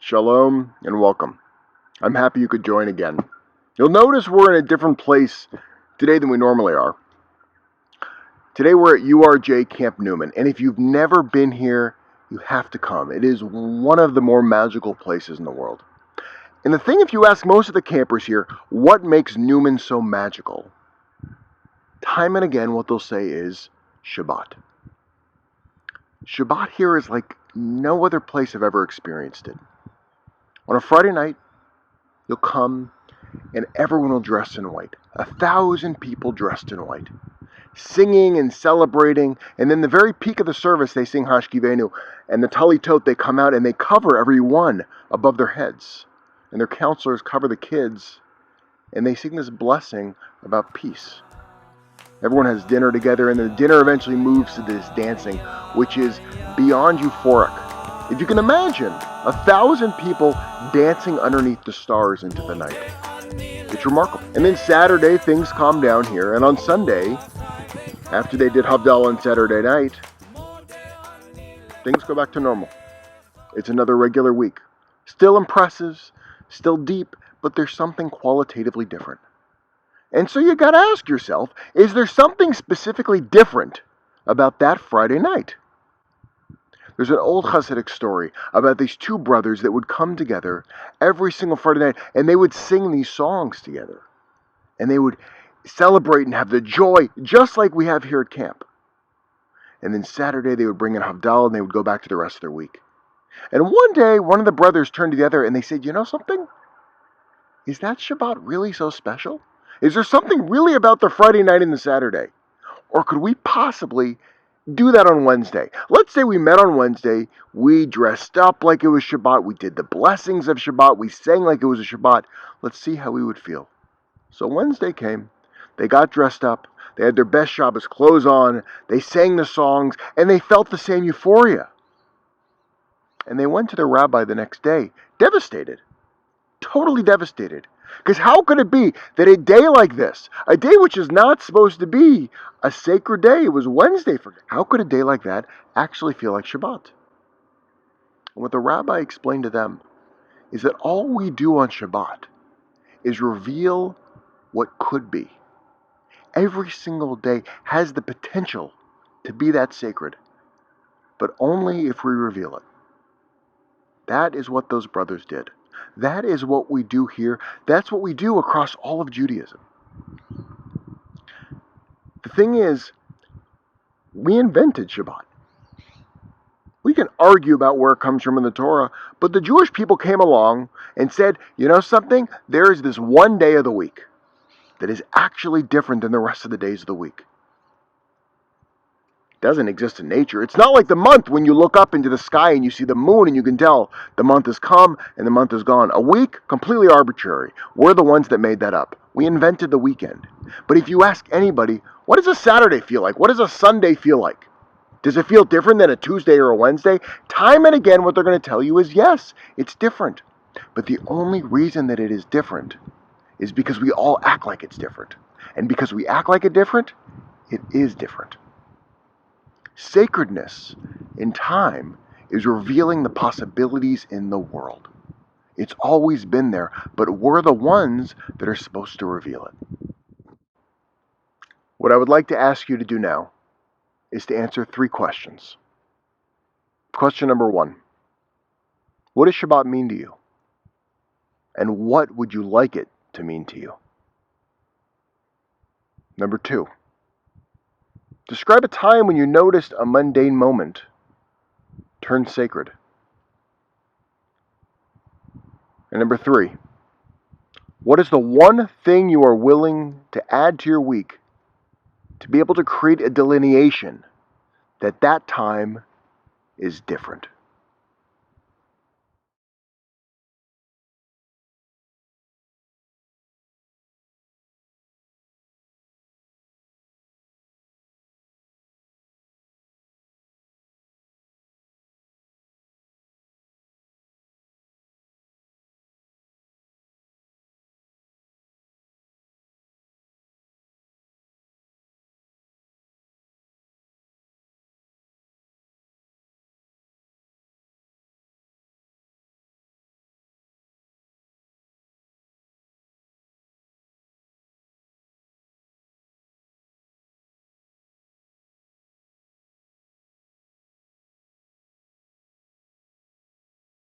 Shalom and welcome. I'm happy you could join again. You'll notice we're in a different place today than we normally are. Today we're at URJ Camp Newman, and if you've never been here, you have to come. It is one of the more magical places in the world. And the thing, if you ask most of the campers here, what makes Newman so magical? Time and again, what they'll say is Shabbat. Shabbat here is like no other place I've ever experienced it. On a Friday night, you'll come and everyone will dress in white. 1,000 people dressed in white, singing and celebrating. And then the very peak of the service, they sing Hashkivenu, and the Talitot, they come out and they cover everyone above their heads. And their counselors cover the kids, and they sing this blessing about peace. Everyone has dinner together, and the dinner eventually moves to this dancing, which is beyond euphoric. If you can imagine 1,000 people dancing underneath the stars into the night. It's remarkable. And then Saturday, things calm down here. And on Sunday, after they did Havdalah on Saturday night, things go back to normal. It's another regular week. Still impressive, still deep, but there's something qualitatively different. And so you got to ask yourself, is there something specifically different about that Friday night? There's an old Hasidic story about these two brothers that would come together every single Friday night, and they would sing these songs together. And they would celebrate and have the joy, just like we have here at camp. And then Saturday, they would bring in Havdalah, and they would go back to the rest of their week. And one day, one of the brothers turned to the other, and they said, you know something? Is that Shabbat really so special? Is there something really about the Friday night and the Saturday? Or could we possibly do that on Wednesday? Let's say we met on Wednesday, we dressed up like it was Shabbat, we did the blessings of Shabbat, we sang like it was a Shabbat. Let's see how we would feel. So Wednesday came, they got dressed up, they had their best Shabbos clothes on, they sang the songs, and they felt the same euphoria. And they went to their rabbi the next day, devastated, totally devastated. Because how could it be that a day like this, a day which is not supposed to be a sacred day, it was Wednesday for them, how could a day like that actually feel like Shabbat? And what the rabbi explained to them is that all we do on Shabbat is reveal what could be. Every single day has the potential to be that sacred, but only if we reveal it. That is what those brothers did. That is what we do here. That's what we do across all of Judaism. The thing is, we invented Shabbat. We can argue about where it comes from in the Torah, but the Jewish people came along and said, you know something? There is this one day of the week that is actually different than the rest of the days of the week. Doesn't exist in nature. It's not like the month when you look up into the sky and you see the moon and you can tell the month has come and the month is gone. A week, completely arbitrary. We're the ones that made that up. We invented the weekend. But if you ask anybody, what does a Saturday feel like? What does a Sunday feel like? Does it feel different than a Tuesday or a Wednesday? Time and again, what they're going to tell you is yes, it's different. But the only reason that it is different is because we all act like it's different. And because we act like it's different, it is different. Sacredness in time is revealing the possibilities in the world. It's always been there, but we're the ones that are supposed to reveal it. What I would like to ask you to do now is to answer 3 questions. Question number 1. What does Shabbat mean to you? And what would you like it to mean to you? Number 2. Describe a time when you noticed a mundane moment turn sacred. And number 3, what is the one thing you are willing to add to your week to be able to create a delineation that that time is different?